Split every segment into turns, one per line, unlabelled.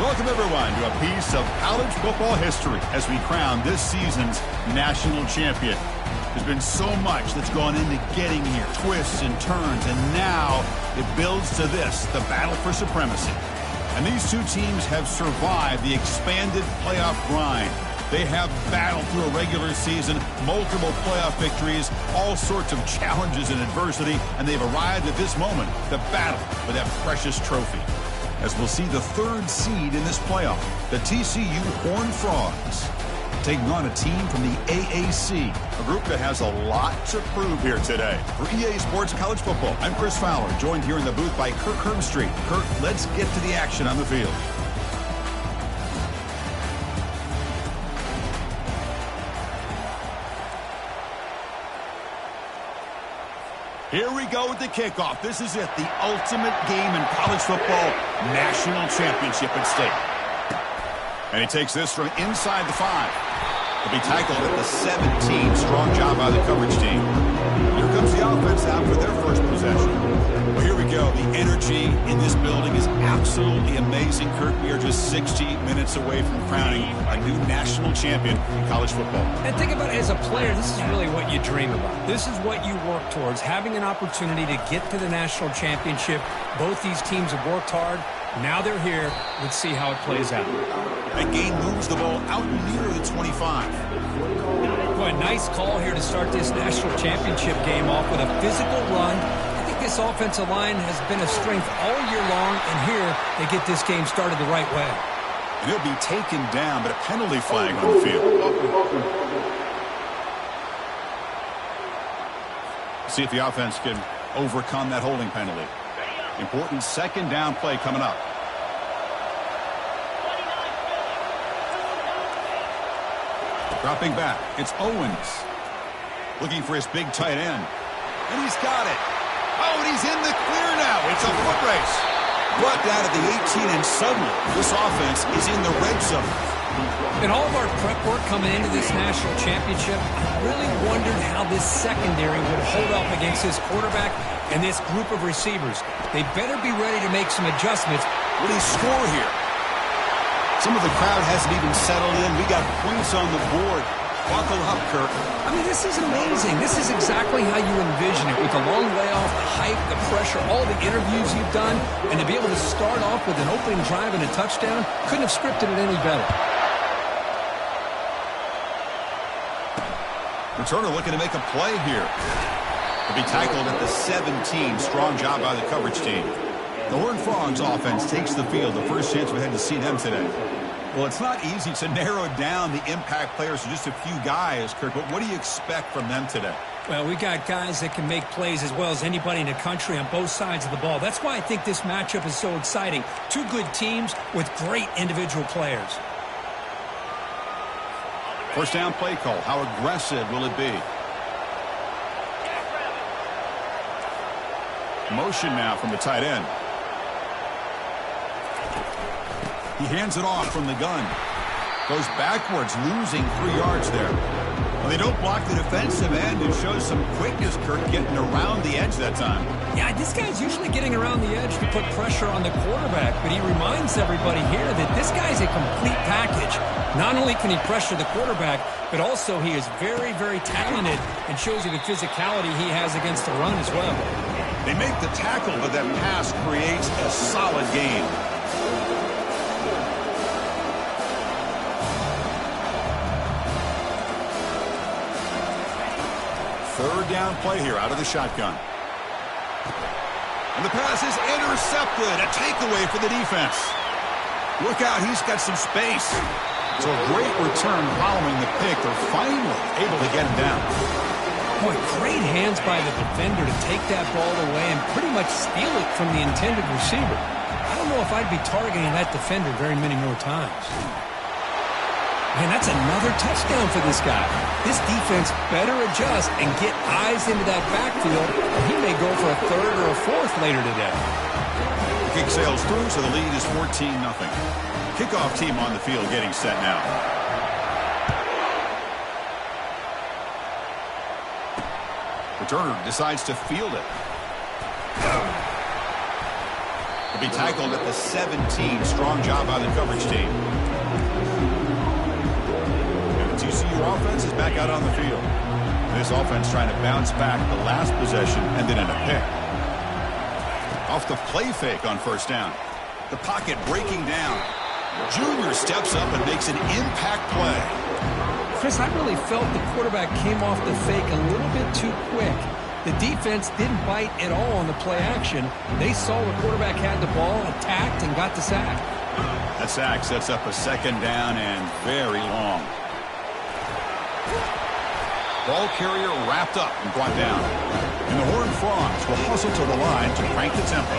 Welcome, everyone, to a piece of college football history as we crown this season's national champion. There's been so much that's gone into getting here, twists and turns, and now it builds to this, the battle for supremacy. And these two teams have survived the expanded playoff grind. They have battled through a regular season, multiple playoff victories, all sorts of challenges and adversity, and they've arrived at this moment, the battle for that precious trophy. As we'll see the third seed in this playoff, the TCU Horned Frogs, taking on a team from the AAC, a group that has a lot to prove here today. For EA Sports College Football, I'm Chris Fowler, joined here in the booth by Kirk Herbstreit. Kirk, let's get to the action on the field. Here we go with the kickoff. This is it, the ultimate game in college football, national championship at stake. And he takes this from inside the 5. He'll be tackled at the 17. Strong job by the coverage team. Here comes the offense out for their first possession. Well, here we go. The energy in this building is absolutely amazing, Kirk. We are just 60 minutes away from crowning a new national champion in college football.
And think about it, as a player, this is really what you dream about. This is what you work towards, having an opportunity to get to the national championship. Both these teams have worked hard. Now they're here. Let's see how it plays out.
That game moves the ball out near the 25.
Boy, nice call here to start this national championship game off with a physical run. I think this offensive line has been a strength all year long, and here they get this game started the right way.
And he'll be taken down, but a penalty flag on the field. See if the offense can overcome that holding penalty. Important second down play coming up. Dropping back, it's Owens. Looking for his big tight end. And he's got it. Oh, and he's in the clear now. It's a foot race. Brought down at the 18, and suddenly this offense is in the red zone.
In all of our prep work coming into this national championship, I really wondered how this secondary would hold up against this quarterback and this group of receivers. They better be ready to make some adjustments.
Will he score here? Some of the crowd hasn't even settled in. We got points on the board. Buckle up, Kirk.
I mean, this is amazing. This is exactly how you envision it, with the long layoff, the hype, the pressure, all the interviews you've done, and to be able to start off with an opening drive and a touchdown, couldn't have scripted it any better.
Returner looking to make a play here. He'll be tackled at the 17. Strong job by the coverage team. The Horned Frogs offense takes the field. The first chance we had to see them today. Well, it's not easy to narrow down the impact players to just a few guys, Kirk, but what do you expect from them today?
Well, we got guys that can make plays as well as anybody in the country on both sides of the ball. That's why I think this matchup is so exciting. Two good teams with great individual players.
First down play call. How aggressive will it be? Motion now from the tight end. He hands it off from the gun. Goes backwards, losing 3 yards there. Well, they don't block the defensive end. It shows some quickness, Kirk, getting around the edge that time.
Yeah, this guy's usually getting around the edge to put pressure on the quarterback, but he reminds everybody here that this guy's a complete package. Not only can he pressure the quarterback, but also he is very, very talented and shows you the physicality he has against the run as well.
They make the tackle, but that pass creates a solid gain. Third down play here out of the shotgun. And the pass is intercepted. A takeaway for the defense. Look out, he's got some space. So a great return following the pick. They're finally able to get him down.
Boy, great hands by the defender to take that ball away and pretty much steal it from the intended receiver. I don't know if I'd be targeting that defender very many more times. Man, that's another touchdown for this guy. This defense better adjust and get eyes into that backfield, or he may go for a third or a fourth later today.
The kick sails through, so the lead is 14-0. Kickoff team on the field getting set now. Returner decides to field it. The He'll be tackled at the 17. Strong job by the coverage team. And the TCU offense is back out on the field. This offense trying to bounce back the last possession and then in a pick. Off the play fake on first down. The pocket breaking down. Junior steps up and makes an impact play.
Chris, I really felt the quarterback came off the fake a little bit too quick. The defense didn't bite at all on the play action. They saw the quarterback had the ball, attacked, and got the sack.
That sack sets up a second down and very long. Ball carrier wrapped up and brought down. And the Horned Frogs will hustle to the line to crank the tempo.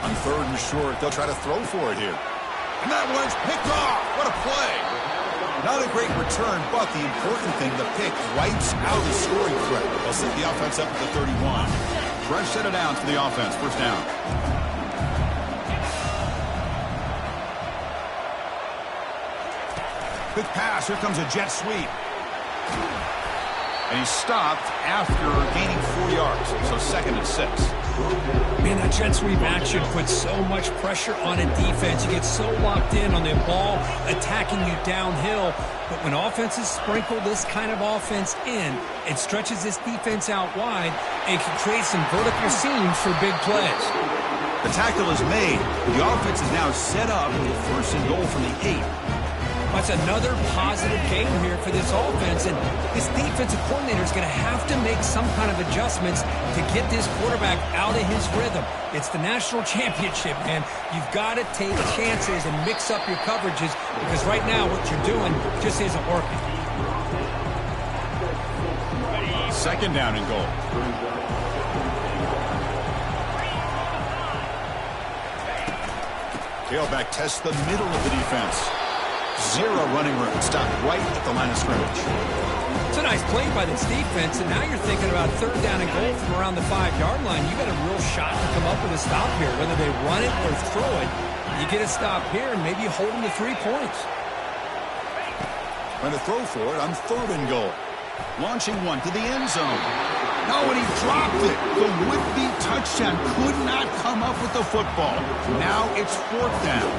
On third and short, they'll try to throw for it here. And that one's picked off. What a play. Not a great return, but the important thing, the pick wipes out the scoring threat. They'll set the offense up at the 31. Fresh set of downs for the offense. First down. Quick pass. Here comes a jet sweep. And he stopped after gaining 4 yards. So second and 6.
Man, that jet sweep action puts so much pressure on a defense. You get so locked in on the ball attacking you downhill. But when offenses sprinkle this kind of offense in, it stretches this defense out wide and can create some vertical seams for big plays.
The tackle is made. The offense is now set up with a first and goal from the 8.
That's another positive game here for this offense, and this defensive coordinator is going to have to make some kind of adjustments to get this quarterback out of his rhythm. It's the national championship, man. You've got to take chances and mix up your coverages because right now what you're doing just isn't working.
Second down and goal. Tailback tests the middle of the defense. Zero running room. Stopped right at the line of scrimmage.
It's a nice play by this defense, and now you're thinking about third down and goal from around the 5-yard line. You got a real shot to come up with a stop here. Whether they run it or throw it, you get a stop here, and maybe you hold them to 3 points.
Trying to throw for it on third and goal. Launching one to the end zone. No, and he dropped it. The would-be touchdown could not come up with the football. Now it's fourth down.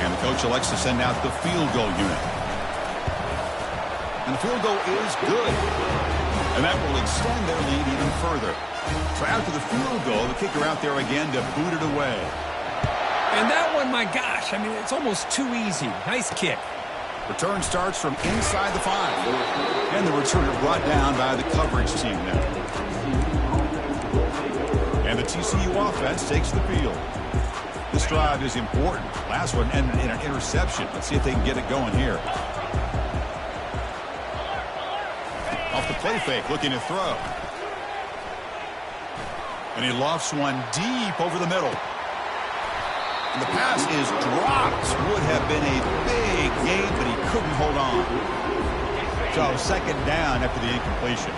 And the coach elects to send out the field goal unit. And the field goal is good. And that will extend their lead even further. So after the field goal, the kicker out there again to boot it away.
And that one, my gosh, I mean, it's almost too easy. Nice kick.
Return starts from inside the 5. And the returner brought down by the coverage team now. And the TCU offense takes the field. This drive is important. Last one ended in an interception. Let's see if they can get it going here. Off the play fake, looking to throw. And he lofts one deep over the middle. And the pass is dropped. Would have been a big gain, but he couldn't hold on. So second down after the incompletion.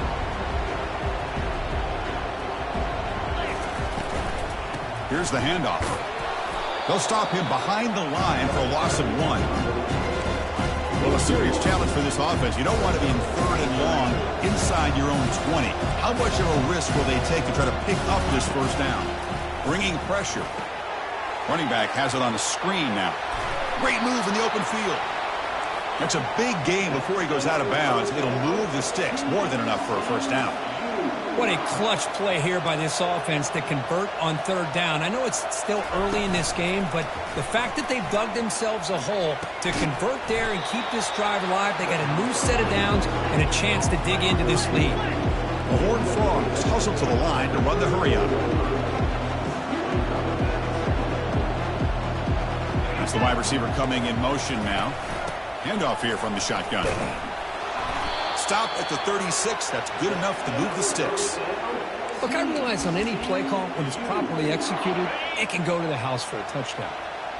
Here's the handoff. They'll stop him behind the line for a loss of 1. Well, a serious challenge for this offense. You don't want to be in third and long inside your own 20. How much of a risk will they take to try to pick up this first down? Bringing pressure. Running back has it on the screen now. Great move in the open field. That's a big game before he goes out of bounds. It'll move the sticks more than enough for a first down.
What a clutch play here by this offense to convert on third down. I know it's still early in this game, but the fact that they've dug themselves a hole to convert there and keep this drive alive, they got a new set of downs and a chance to dig into this lead.
The Horned Frogs hustle to the line to run the hurry-up. That's the wide receiver coming in motion now. Handoff here from the shotgun. Stop at the 36. That's good enough to move the sticks.
Look, I realize on any play call, when it's properly executed, it can go to the house for a touchdown.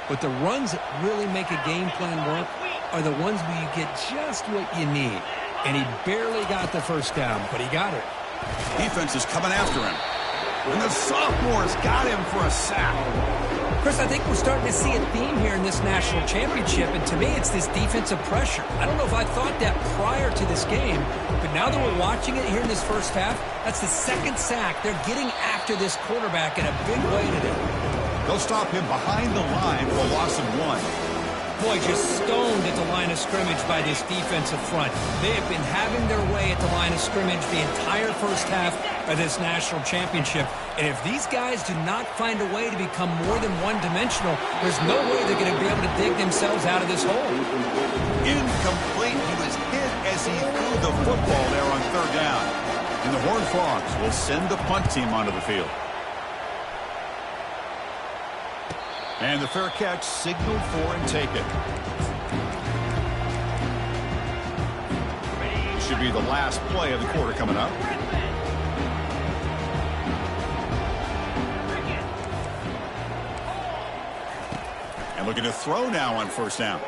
But the runs that really make a game plan work are the ones where you get just what you need. And he barely got the first down, but he got it.
Defense is coming after him. And the sophomore's got him for a sack.
Chris, I think we're starting to see a theme here in this national championship, and to me it's this defensive pressure. I don't know if I thought that prior to this game, but now that we're watching it here in this first half, that's the second sack. They're getting after this quarterback in a big way today.
They'll stop him behind the line for a loss of 1.
Boy, just stoned at the line of scrimmage by this defensive front. They have been having their way at the line of scrimmage the entire first half of this national championship. And if these guys do not find a way to become more than one-dimensional, there's no way they're going to be able to dig themselves out of this hole.
Incomplete. He was hit as he threw the football there on third down. And the Horned Frogs will send the punt team onto the field. And the fair catch signaled for and taken. Should be the last play of the quarter coming up. And looking to throw now on first down.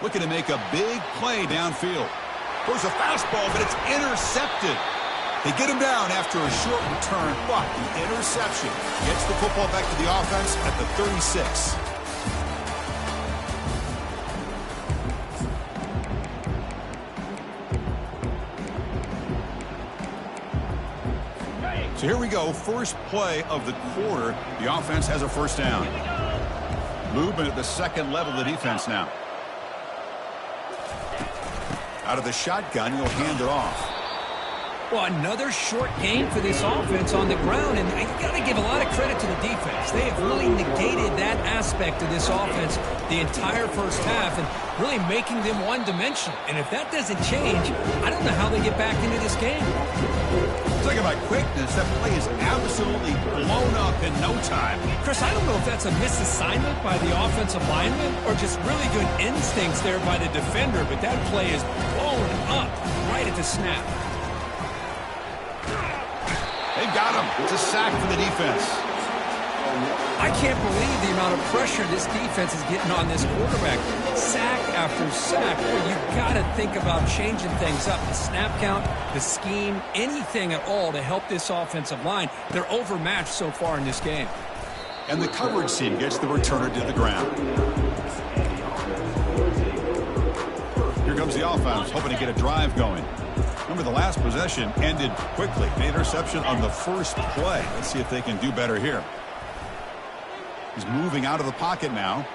Looking to make a big play downfield. Throws a fastball, but it's intercepted. They get him down after a short return, but the interception gets the football back to the offense at the 36. So here we go, first play of the quarter. The offense has a first down. Movement at the second level of the defense now. Out of the shotgun, he'll hand it off.
Well, another short game for this offense on the ground, and you got to give a lot of credit to the defense. They have really negated that aspect of this offense the entire first half and really making them one-dimensional. And if that doesn't change, I don't know how they get back into this game.
Talking about quickness, that play is absolutely blown up in no time.
Chris, I don't know if that's a misassignment by the offensive lineman or just really good instincts there by the defender, but that play is blown up right at the snap.
They've got him. It's a sack for the defense.
I can't believe the amount of pressure this defense is getting on this quarterback. Sack after sack. Boy, you've got to think about changing things up. The snap count, the scheme, anything at all to help this offensive line. They're overmatched so far in this game.
And the coverage team gets the returner to the ground. Here comes the offense, hoping to get a drive going. Remember, the last possession ended quickly. The interception on the first play. Let's see if they can do better here. He's moving out of the pocket now.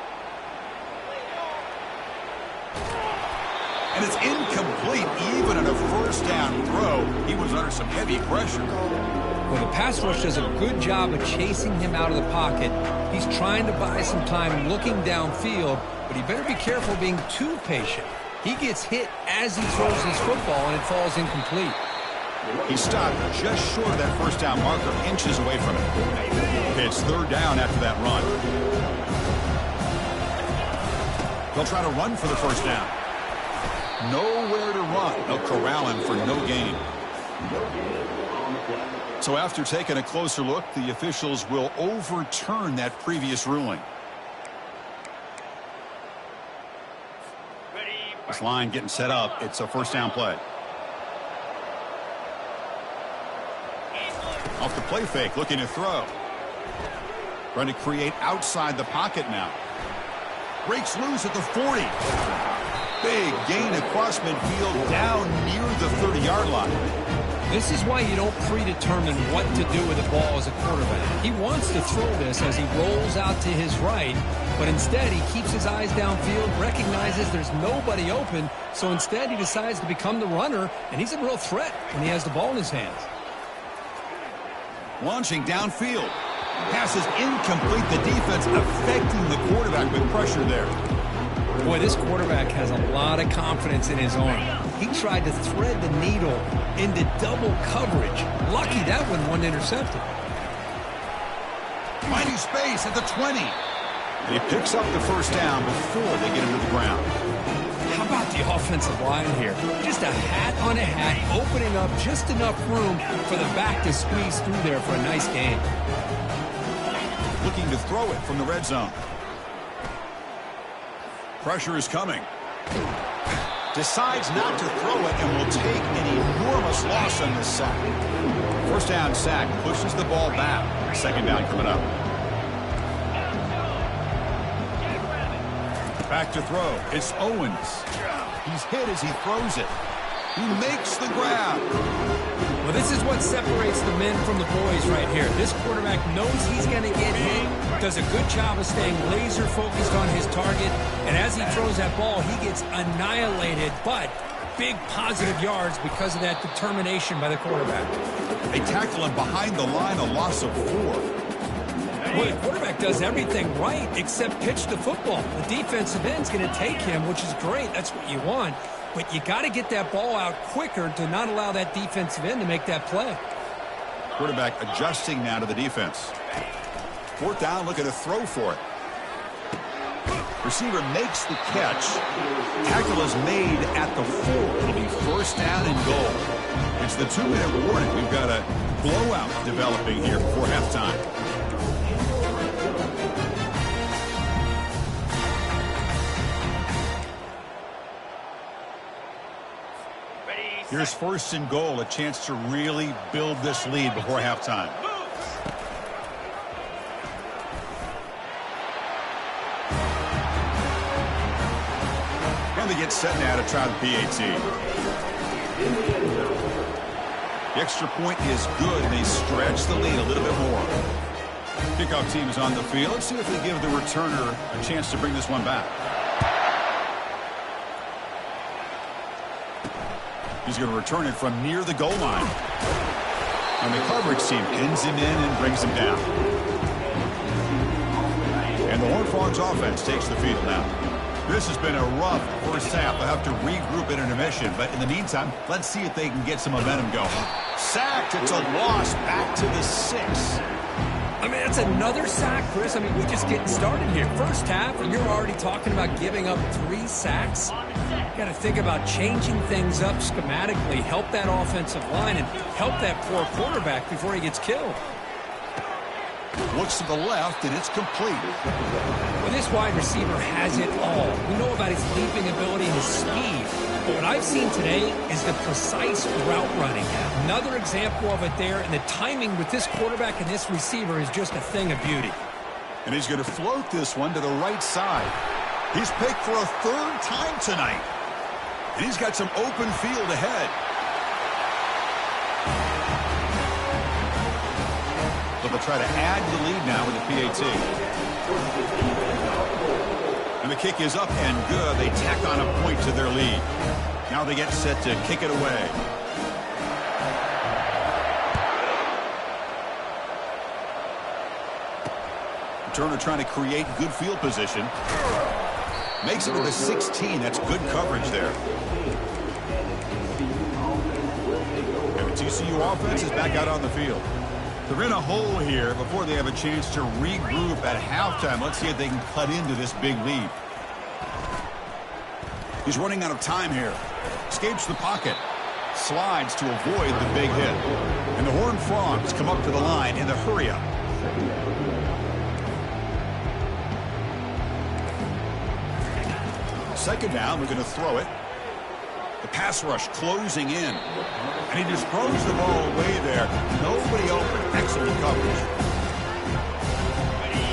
And it's incomplete. Even in a first down throw, he was under some heavy pressure.
Well, the pass rush does a good job of chasing him out of the pocket. He's trying to buy some time looking downfield, but he better be careful being too patient. He gets hit as he throws his football, and it falls incomplete.
He stopped just short of that first down marker, inches away from it. Okay, it's third down after that run. They'll try to run for the first down. Nowhere to run. They'll corral him for no gain. So after taking a closer look, the officials will overturn that previous ruling. This line getting set up. It's a first down play. Off the play fake, looking to throw. Trying to create outside the pocket now. Breaks loose at the 40. Big gain across midfield down near the 30-yard line.
This is why you don't predetermine what to do with the ball as a quarterback. He wants to throw this as he rolls out to his right, but instead he keeps his eyes downfield, recognizes there's nobody open, so instead he decides to become the runner, and he's a real threat when he has the ball in his hands.
Launching downfield. Pass is incomplete. The defense affecting the quarterback with pressure there.
Boy, this quarterback has a lot of confidence in his arm. He tried to thread the needle into double coverage. Lucky that one wasn't intercepted.
Finding space at the 20. And he picks up the first down before they get him to the ground.
How about the offensive line here? Just a hat on a hat, opening up just enough room for the back to squeeze through there for a nice gain.
Looking to throw it from the red zone. Pressure is coming. decides not to throw it and will take an enormous loss on this sack. First down sack, pushes the ball back. Second down coming up. Back to throw. It's Owens. He's hit as he throws it. He makes the grab.
Well, this is what separates the men from the boys right here. This quarterback knows he's going to get hit, does a good job of staying laser focused on his target, and as he throws that ball, he gets annihilated, but big positive yards because of that determination by the quarterback.
They tackle him behind the line, a loss of 4.
Well, the quarterback does everything right except pitch the football. The defensive end's going to take him, which is great. That's what you want. But you got to get that ball out quicker to not allow that defensive end to make that play.
Quarterback adjusting now to the defense. Fourth down, looking to throw for it. Receiver makes the catch. Tackle is made at the 4. It'll be first down and goal. It's the 2-minute warning. We've got a blowout developing here before halftime. Here's first and goal, a chance to really build this lead before halftime. And they get set now to try the PAT. The extra point is good, and they stretch the lead a little bit more. Kickoff team is on the field. Let's see if they give the returner a chance to bring this one back. He's going to return it from near the goal line. And the coverage team pins him in and brings him down. And the Horned Frogs offense takes the field now. This has been a rough first half. They'll have to regroup in intermission. But in the meantime, let's see if they can get some momentum going. Sacked. It's a loss back to the 6.
I mean, that's another sack, Chris. I mean, we're just getting started here. First half, and you're already talking about giving up 3 sacks. Got to think about changing things up schematically, help that offensive line, and help that poor quarterback before he gets killed.
Looks to the left, and it's complete.
Well, this wide receiver has it all. We know about his leaping ability and his speed. But what I've seen today is the precise route running. Another example of it there, and the timing with this quarterback and this receiver is just a thing of beauty.
And he's going to float this one to the right side. He's picked for a 3rd time tonight. And he's got some open field ahead. So they'll try to add to the lead now with the PAT. And the kick is up and good. They tack on a point to their lead. Now they get set to kick it away. Turner trying to create good field position. Makes it to the 16. That's good coverage there. And the TCU offense is back out on the field. They're in a hole here before they have a chance to regroup at halftime. Let's see if they can cut into this big lead. He's running out of time here. Escapes the pocket. Slides to avoid the big hit. And the Horned Frogs come up to the line in the hurry-up. Second down, we're going to throw it. The pass rush closing in. And he just throws the ball away there. Nobody open. Excellent coverage.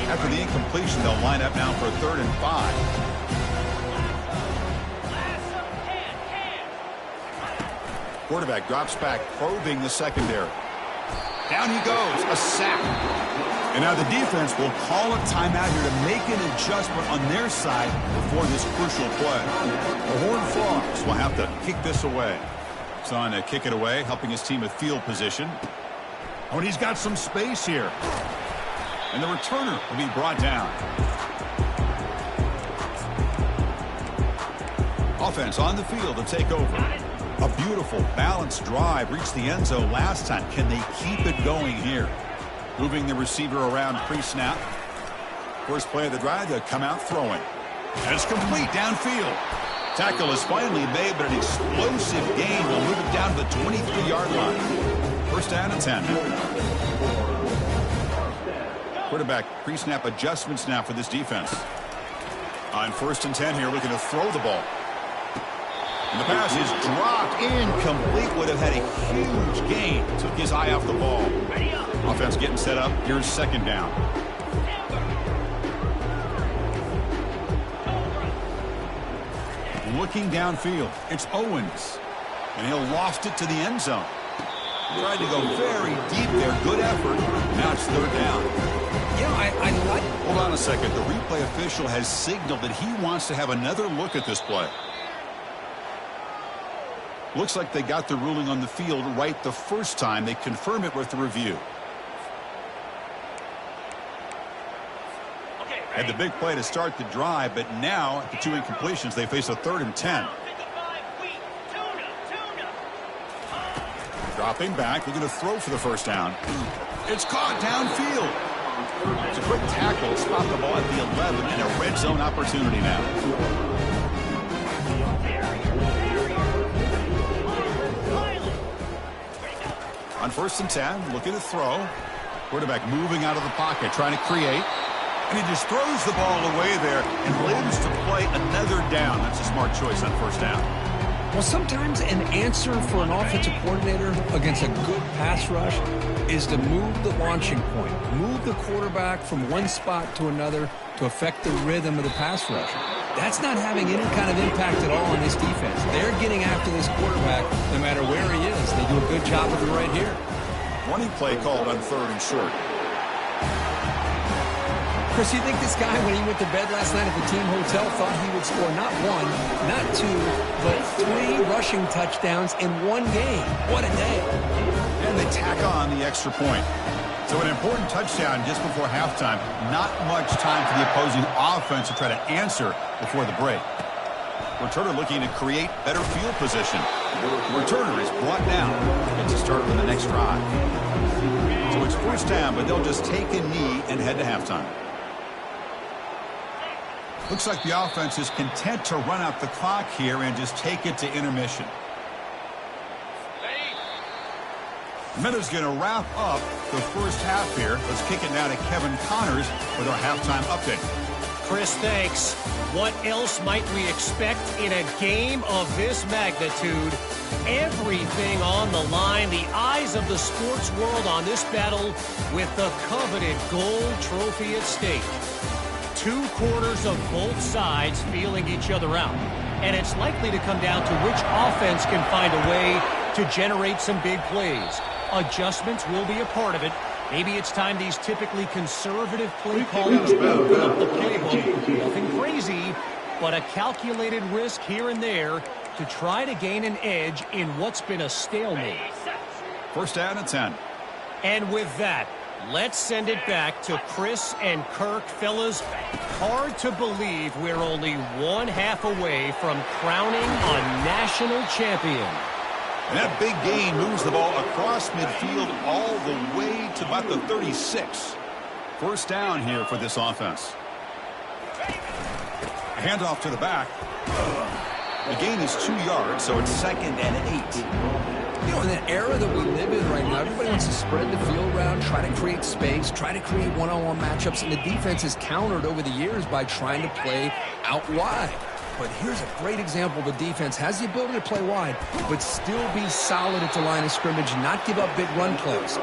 After the incompletion, they'll line up now for 3rd and 5. Quarterback drops back, probing the secondary. Down he goes. A sack. And now the defense will call a timeout here to make an adjustment on their side before this crucial play. The Horned Frogs will have to kick this away. It's on to kick it away, helping his team with field position. Oh, and he's got some space here. And the returner will be brought down. Offense on the field to take over. A beautiful, balanced drive. Reached the end zone last time. Can they keep it going here? Moving the receiver around pre-snap. First play of the drive, they'll come out throwing. And it's complete downfield. Tackle is finally made, but an explosive gain will move it down to the 23-yard line. First down and 10. Quarterback pre-snap adjustments now for this defense. On 1st and 10 here, looking to throw the ball. And the pass is dropped incomplete. Would have had a huge gain. Took his eye off the ball. Offense getting set up. Here's second down. Looking downfield. It's Owens. And he'll loft it to the end zone. Tried to go very deep there. Good effort. Now it's third down.
I like...
Hold on a second. The replay official has signaled that he wants to have another look at this play. Looks like they got the ruling on the field right the first time. They confirm it with the review. Had the big play to start the drive, but now, at the 2 incompletions, they face a 3rd and 10. Dropping back, looking to throw for the first down. It's caught downfield. It's a quick tackle, spot the ball at the 11, and a red zone opportunity now. On 1st and 10, looking to throw. Quarterback moving out of the pocket, trying to create. And he just throws the ball away there and lives to play another down. That's a smart choice on 1st down.
Well, sometimes an answer for an offensive coordinator against a good pass rush is to move the launching point, move the quarterback from one spot to another to affect the rhythm of the pass rush. That's not having any kind of impact at all on this defense. They're getting after this quarterback no matter where he is. They do a good job of it right here.
Running play called on 3rd and short.
Chris, you think this guy, when he went to bed last night at the team hotel, thought he would score not 1, not 2, but 3 rushing touchdowns in one game? What a day.
And they tack on the extra point. So an important touchdown just before halftime. Not much time for the opposing offense to try to answer before the break. Returner looking to create better field position. Returner is brought down. Gets a start on the next drive. So it's 1st down, but they'll just take a knee and head to halftime. Looks like the offense is content to run out the clock here and just take it to intermission. Minute's going to wrap up the first half here. Let's kick it now to Kevin Connors with our halftime update.
Chris, thanks. What else might we expect in a game of this magnitude? Everything on the line. The eyes of the sports world on this battle with the coveted gold trophy at stake. 2 quarters of both sides feeling each other out. And it's likely to come down to which offense can find a way to generate some big plays. Adjustments will be a part of it. Maybe it's time these typically conservative play callers open up the playbook. Nothing crazy, but a calculated risk here and there to try to gain an edge in what's been a stalemate.
1st down and 10.
And with that, let's send it back to Chris and Kirk. Fellas, hard to believe we're only 1/2 away from crowning a national champion.
And that big gain moves the ball across midfield all the way to about the 36. 1st down here for this offense. A handoff to the back. The gain is 2 yards, so it's 2nd and 8.
You know, in the era that we live in right now, everybody wants to spread the field around, try to create space, try to create one-on-one matchups, and the defense is countered over the years by trying to play out wide. But here's a great example. The defense has the ability to play wide, but still be solid at the line of scrimmage, not give up big run plays.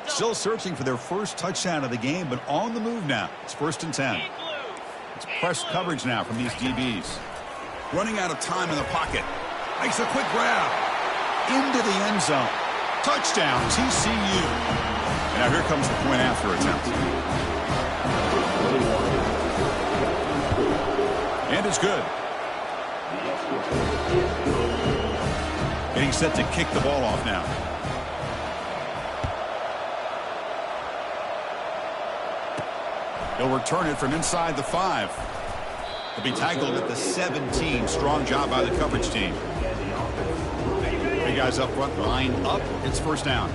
Still searching for their first touchdown of the game, but on the move now. It's 1st and 10. It's press coverage now from these DBs. Running out of time in the pocket. Makes a quick grab. Into the end zone. Touchdown, TCU. And now here comes the point after attempt. And it's good. Getting set to kick the ball off now. He'll return it from inside the 5. He'll be tackled at the 17. Strong job by the coverage team. Big guys up front, line up. It's 1st down.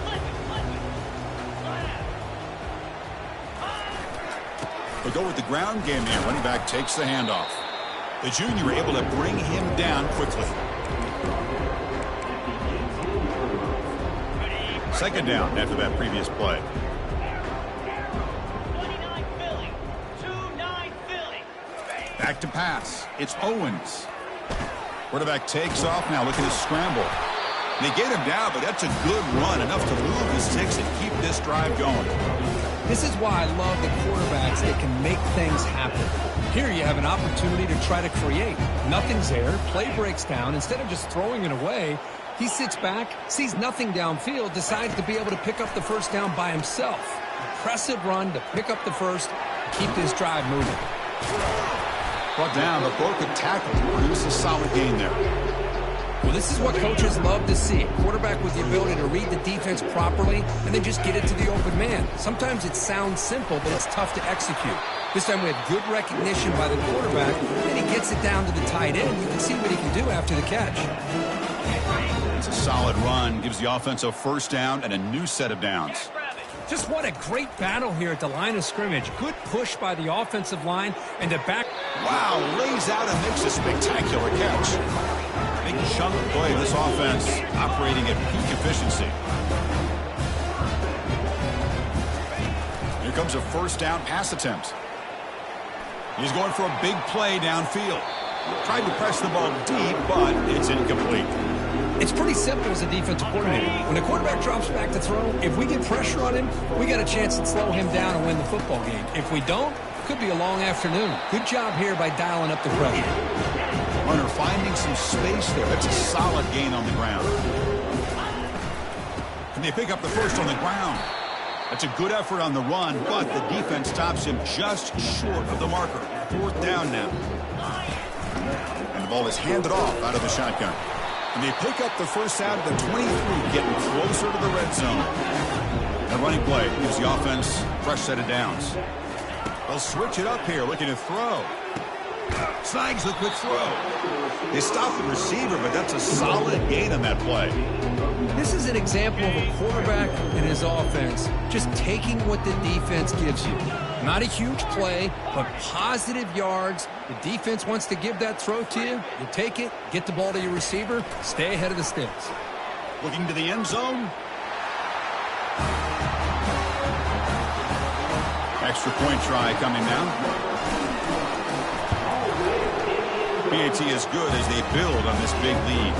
They'll go with the ground game here. Running back takes the handoff. The junior able to bring him down quickly. 2nd down after that previous play. Back to pass. It's Owens. Quarterback takes off now, looking to scramble. They get him down, but that's a good run, enough to move the sticks and keep this drive going.
This is why I love the quarterbacks that can make things happen. Here you have an opportunity to try to create. Nothing's there. Play breaks down. Instead of just throwing it away, he sits back, sees nothing downfield, decides to be able to pick up the 1st down by himself. Impressive run to pick up the 1st, keep this drive moving.
Brought down, but broke a tackle to produce a solid gain there.
Well, this is what coaches love to see. Quarterback with the ability to read the defense properly and then just get it to the open man. Sometimes it sounds simple, but it's tough to execute. This time we have good recognition by the quarterback, and he gets it down to the tight end. You can see what he can do after the catch.
It's a solid run, gives the offense a 1st down and a new set of downs.
Just what a great battle here at the line of scrimmage. Good push by the offensive line and the back.
Wow, lays out and makes a spectacular catch. Big chunk of play. This offense operating at peak efficiency. Here comes a 1st down pass attempt. He's going for a big play downfield. Tried to press the ball deep, but it's incomplete.
It's pretty simple as a defensive coordinator. When the quarterback drops back to throw, if we get pressure on him, we got a chance to slow him down and win the football game. If we don't, it could be a long afternoon. Good job here by dialing up the pressure.
Runner finding some space there. That's a solid gain on the ground. Can they pick up the 1st on the ground? That's a good effort on the run, but the defense stops him just short of the marker. 4th down now. And the ball is handed off out of the shotgun. And they pick up the 1st down at the 23, getting closer to the red zone. And running play gives the offense a fresh set of downs. They'll switch it up here, looking to throw. Snags the quick throw. They stop the receiver, but that's a solid gain on that play.
This is an example of a quarterback and his offense just taking what the defense gives you. Not a huge play, but positive yards. The defense wants to give that throw to you. You take it, get the ball to your receiver, stay ahead of the sticks.
Looking to the end zone. Extra point try coming now. PAT is good as they build on this big lead.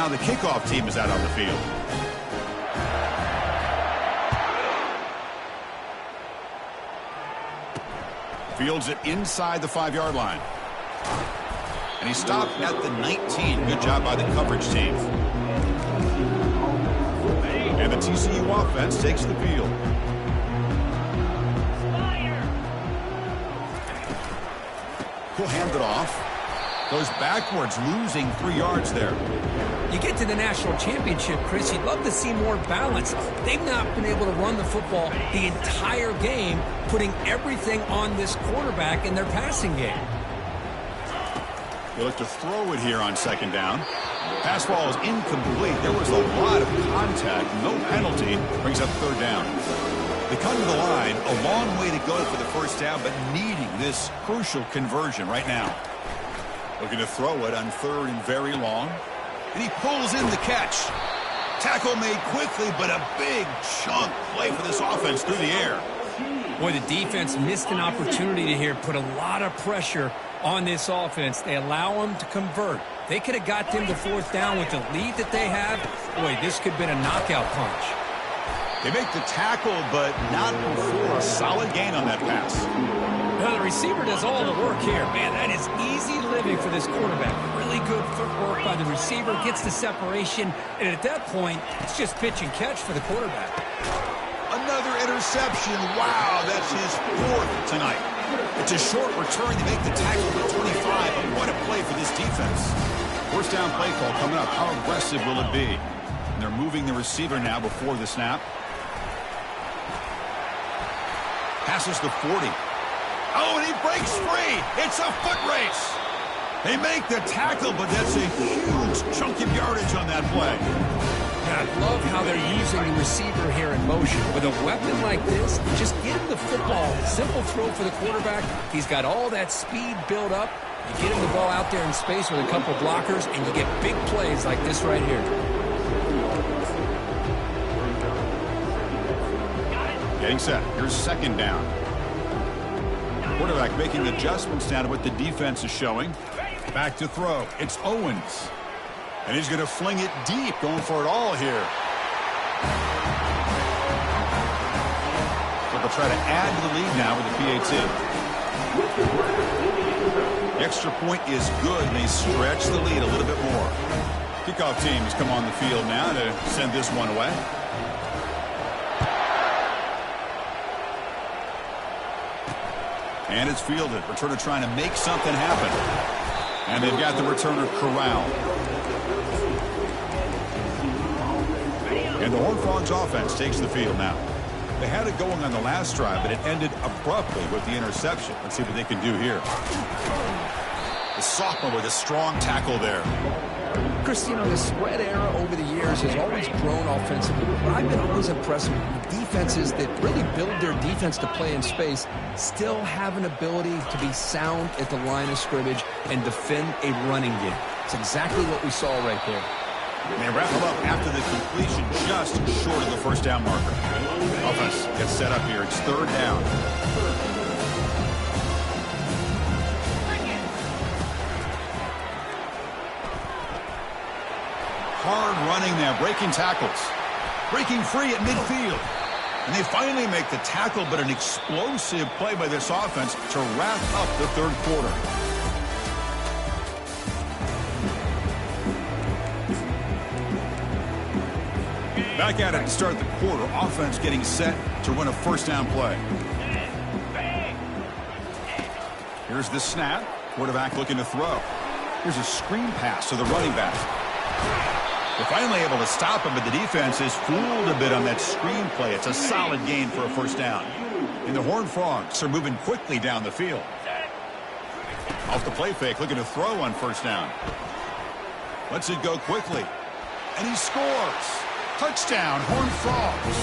Now the kickoff team is out on the field. Fields it inside the 5-yard line. And he stopped at the 19. Good job by the coverage team. And the TCU offense takes the field. He'll hand it off. Goes backwards, losing 3 yards there.
You get to the national championship, Chris, you'd love to see more balance. They've not been able to run the football the entire game, putting everything on this quarterback in their passing game.
They look to throw it here on 2nd down. Pass ball is incomplete. There was a lot of contact. No penalty. Brings up 3rd down. They come to the line. A long way to go for the 1st down, but needing this crucial conversion right now. Looking to throw it on 3rd and very long. And he pulls in the catch. Tackle made quickly, but a big chunk play for this offense through the air.
Boy, the defense missed an opportunity to here, put a lot of pressure on this offense. They allow them to convert. They could have got them to 4th down with the lead that they have. Boy, this could have been a knockout punch.
They make the tackle, but not before a solid gain on that pass.
Now, the receiver does all the work here. Man, that is easy living for this quarterback. Really good footwork by the receiver, gets the separation, and at that point, it's just pitch and catch for the quarterback.
Another interception. Wow, that's his 4th tonight. It's a short return. They make the tackle at 25, but what a play for this defense. 1st down play call coming up. How aggressive will it be? And they're moving the receiver now before the snap. Passes the 40. Oh, and he breaks free. It's a foot race. They make the tackle, but that's a huge chunk of yardage on that play.
I love how they're using the receiver here in motion. With a weapon like this, just get him the football. Simple throw for the quarterback. He's got all that speed built up. You get him the ball out there in space with a couple blockers, and you get big plays like this right here.
Getting set. Here's 2nd down. Quarterback making adjustments now to what the defense is showing. Back to throw. It's Owens. And he's going to fling it deep, going for it all here. But they'll try to add to the lead now with the PAT. The extra point is good, and they stretch the lead a little bit more. Kickoff team has come on the field now to send this one away. And it's fielded. Returner trying to make something happen. And they've got the returner corralled. And the Horned Frogs offense takes the field now. They had it going on the last drive, but it ended abruptly with the interception. Let's see what they can do here. The sophomore with a strong tackle there.
Chris, you know, the spread era over the years has always grown offensively. But I've been always impressed with defenses that really build their defense to play in space, still have an ability to be sound at the line of scrimmage and defend a running game. It's exactly what we saw right there.
And they wrap them up after the completion just short of the 1st down marker. Offense gets set up here. It's 3rd down. Hard running there, breaking tackles. Breaking free at midfield. And they finally make the tackle, but an explosive play by this offense to wrap up the 3rd quarter. Back at it to start the quarter. Offense getting set to run a 1st down play. Here's the snap. Quarterback looking to throw. Here's a screen pass to the running back. They're finally able to stop him, but the defense is fooled a bit on that screen play. It's a solid gain for a 1st down. And the Horned Frogs are moving quickly down the field. Off the play fake, looking to throw on 1st down. Lets it go quickly. And he scores. Touchdown, Horned Frogs.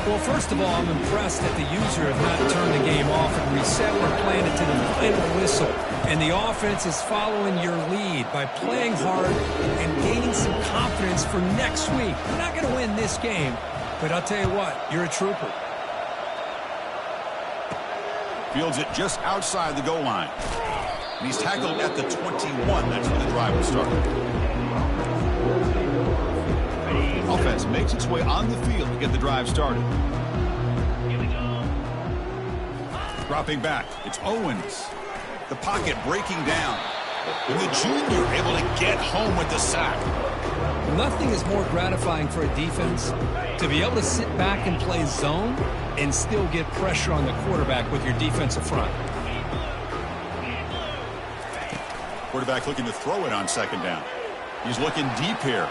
Well, first of all, I'm impressed that the user have not turned the game off and reset their plan to the final whistle. And the offense is following your lead by playing hard and gaining some confidence for next week. You're not going to win this game, but I'll tell you what, you're a trooper.
Fields it just outside the goal line. And he's tackled at the 21. That's where the drive will start. makes its way on the field to get the drive started. Dropping back, it's Owens. The pocket breaking down. And the junior able to get home with the sack.
Nothing is more gratifying for a defense to be able to sit back and play zone and still get pressure on the quarterback with your defensive front.
Quarterback looking to throw it on second down. He's looking deep here.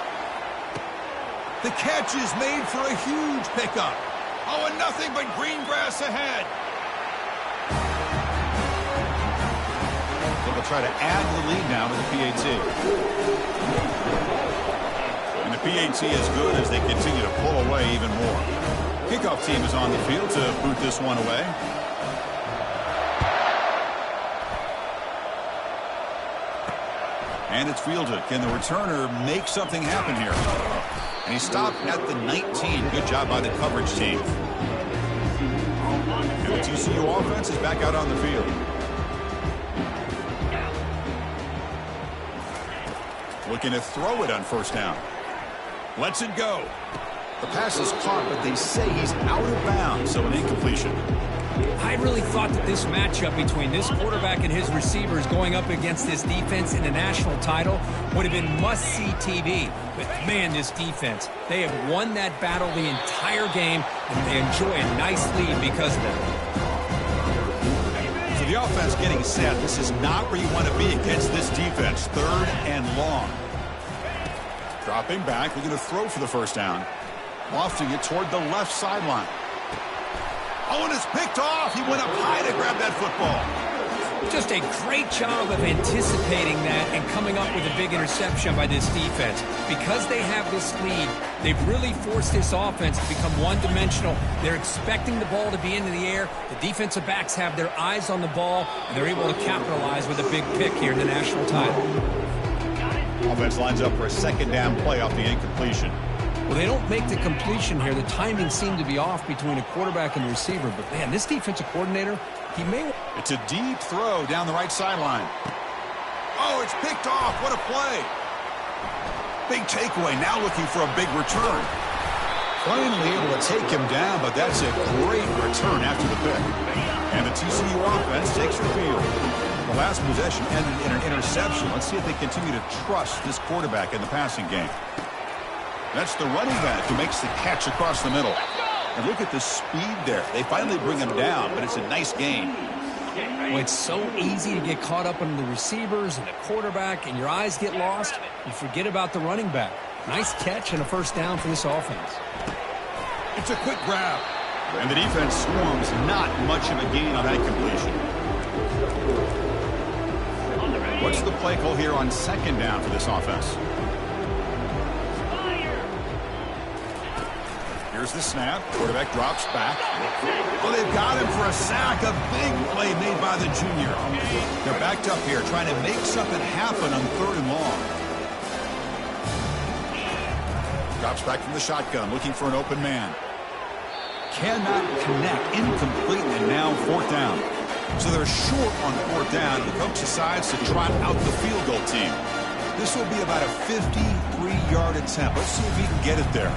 The catch is made for a huge pickup. Oh, and nothing but green grass ahead. They'll try to add the lead now with the PAT. And the PAT is good as they continue to pull away even more. Kickoff team is on the field to boot this one away. And it's fielded. Can the returner make something happen here? And he stopped at the 19. Good job by the coverage team. And the TCU offense is back out on the field. Looking to throw it on first down. Lets it go. The pass is caught, but they say he's out of bounds, so an incompletion.
I really thought that this matchup between this quarterback and his receivers going up against this defense in the national title would have been must-see TV. But, man, this defense, they have won that battle the entire game, and they enjoy a nice lead because of it.
So the offense getting set. This is not where you want to be against this defense. Third and long. Dropping back, looking to throw for the first down. Lofting it toward the left sideline. Oh, and it's picked off. He went up high to grab that football.
Just a great job of anticipating that and coming up with a big interception by this defense. Because they have this lead, they've really forced this offense to become one-dimensional. They're expecting the ball to be into the air. The defensive backs have their eyes on the ball, and they're able to capitalize with a big pick here in the national title.
Offense lines up for a second down play off the incompletion.
Well, they don't make the completion here. The timing seemed to be off between a quarterback and the receiver. But, man, this defensive coordinator, he may...
It's a deep throw down the right sideline. Oh, it's picked off. What a play. Big takeaway. Now looking for a big return. Finally able to take him down, but that's a great return after the pick. And the TCU offense takes the field. The last possession ended in an interception. Let's see if they continue to trust this quarterback in the passing game. That's the running back who makes the catch across the middle. And look at the speed there. They finally bring him down, but it's a nice game.
Well, it's so easy to get caught up on the receivers and the quarterback, and your eyes get lost. You forget about the running back. Nice catch and a first down for this offense.
It's a quick grab. And the defense swarms. Not much of a gain on that completion. What's the play call here on second down for this offense? Here's the snap. Quarterback drops back. Oh, they've got him for a sack. A big play made by the junior. They're backed up here trying to make something happen on third and long. Drops back from the shotgun, looking for an open man. Cannot connect. Incomplete, and now fourth down. So they're short on fourth down, and the coach decides to trot out the field goal team. This will be about a 53-yard attempt. Let's see if he can get it there.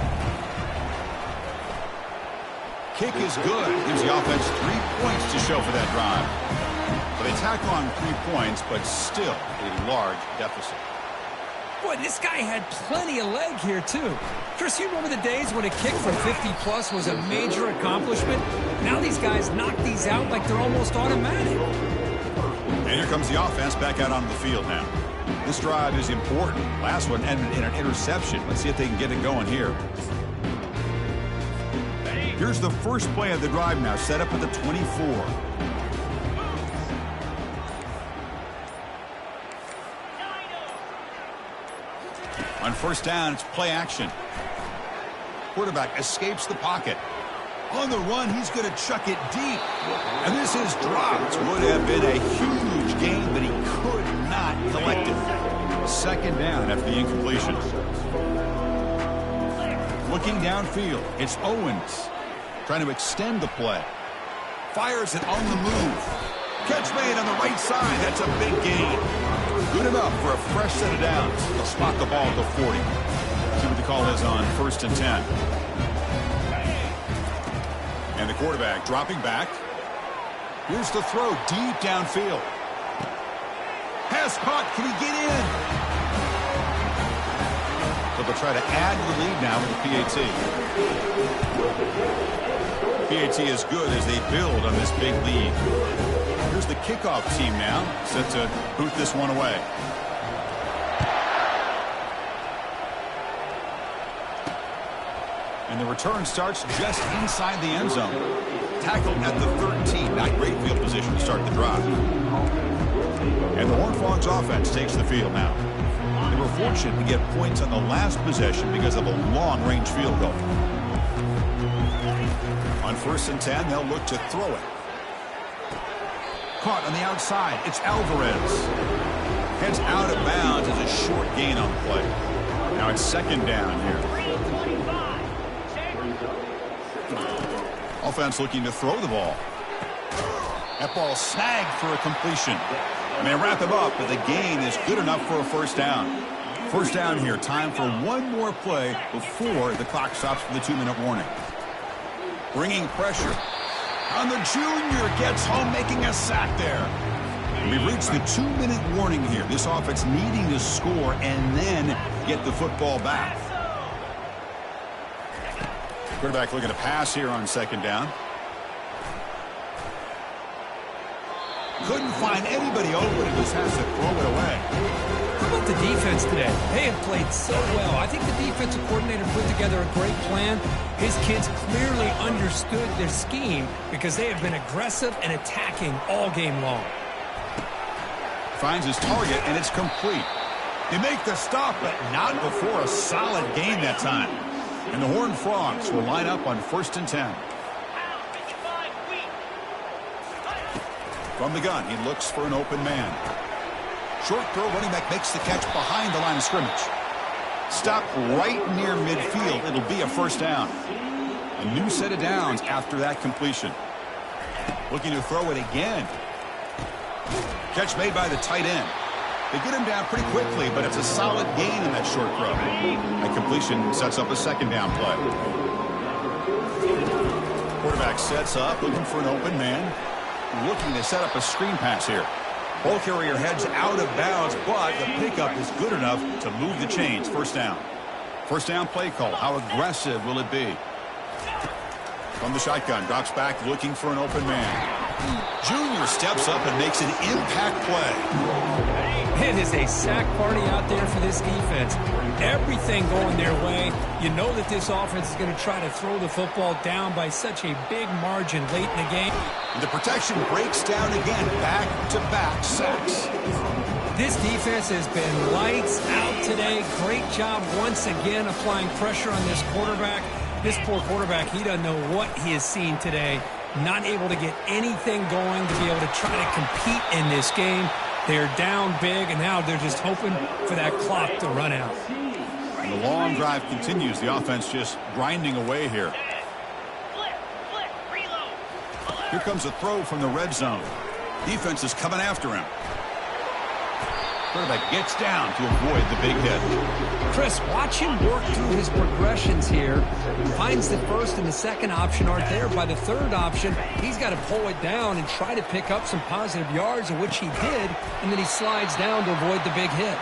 Kick is good. Gives the offense 3 points to show for that drive. But they tack on 3 points, but still a large deficit.
Boy, this guy had plenty of leg here, too. Chris, you remember the days when a kick from 50-plus was a major accomplishment? Now these guys knock these out like they're almost automatic.
And here comes the offense back out onto the field now. This drive is important. Last one ended in an interception. Let's see if they can get it going here. Here's the first play of the drive now, set up at the 24. On first down, it's play action. Quarterback escapes the pocket. On the run, he's going to chuck it deep. And this is dropped. Would have been a huge gain, but he could not collect it. Second down after the incompletion. Looking downfield, it's Owens. Trying to extend the play. Fires it on the move. Catch made on the right side. That's a big gain. Good enough for a fresh set of downs. They'll spot the ball at the 40. See what the call is on 1st and 10. And the quarterback dropping back. Here's the throw deep downfield. Pass caught. Can he get in? So they'll try to add the lead now with the PAT. PAT is good as they build on this big lead. Here's the kickoff team now, set to boot this one away. And the return starts just inside the end zone. Tackled at the 13. Not great field position to start the drive. And the Horned Frogs offense takes the field now. They were fortunate to get points on the last possession because of a long-range field goal. On 1st and 10, they'll look to throw it. Caught on the outside. It's Alvarez. Heads out of bounds as a short gain on the play. Now it's 2nd down here. Offense looking to throw the ball. That ball snagged for a completion. And they wrap him up, but the gain is good enough for a 1st down. 1st down here. Time for one more play before the clock stops for the 2-minute warning. Bringing pressure. On the junior, gets home, making a sack there. We've reached the 2-minute warning here. This offense needing to score and then get the football back. Quarterback looking to pass here on 2nd down. Couldn't find anybody open and just has to throw it away.
How about the defense today? They have played so well. I think the defensive coordinator put together a great plan. His kids clearly understood their scheme because they have been aggressive and attacking all game long.
Finds his target, and it's complete. They make the stop, but not before a solid gain that time. And the Horned Frogs will line up on 1st and 10. From the gun, he looks for an open man. Short throw, running back makes the catch behind the line of scrimmage. Stopped right near midfield. It'll be a 1st down. A new set of downs after that completion. Looking to throw it again. Catch made by the tight end. They get him down pretty quickly, but it's a solid gain in that short throw. That completion sets up a 2nd down play. Quarterback sets up, looking for an open man. Looking to set up a screen pass here. Ball carrier heads out of bounds, but the pickup is good enough to move the chains. 1st down. 1st down play call. How aggressive will it be? From the shotgun, drops back, looking for an open man. Junior steps up and makes an impact play.
It is a sack party out there for this defense. Everything going their way. You know that this offense is going to try to throw the football down by such a big margin late in the game.
And the protection breaks down again. Back-to-back sacks.
This defense has been lights out today. Great job once again applying pressure on this quarterback. This poor quarterback, he doesn't know what he has seen today. Not able to get anything going to be able to try to compete in this game. They're down big, and now they're just hoping for that clock to run out.
And the long drive continues. The offense just grinding away here. Here comes a throw from the red zone. Defense is coming after him. Quarterback gets down to avoid the big hit.
Chris, watch him work through his progressions here. Finds the 1st and the 2nd option aren't there. By the 3rd option, he's got to pull it down and try to pick up some positive yards, which he did, and then he slides down to avoid the big hit.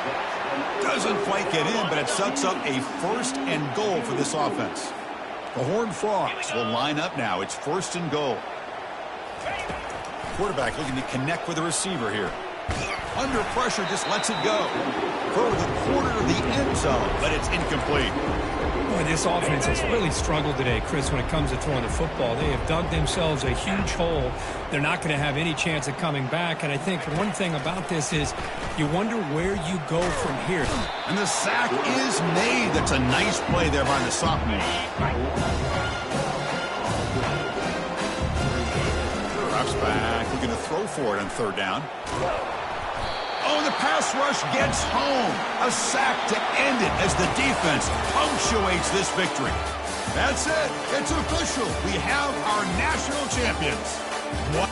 Doesn't quite get in, but it sets up a 1st and goal for this offense. The Horned Frogs will line up now. It's 1st and goal. Quarterback looking to connect with the receiver here. Under pressure, just lets it go. Throw to the corner of the end zone, but it's incomplete.
Boy, this offense has really struggled today, Chris, when it comes to throwing the football. They have dug themselves a huge hole. They're not going to have any chance of coming back. And I think one thing about this is you wonder where you go from here.
And the sack is made. That's a nice play there by the sophomore. Drops back, looking to throw for it on 3rd down. Oh, the pass rush gets home. A sack to end it as the defense punctuates this victory. That's it. It's official. We have our national champions. What?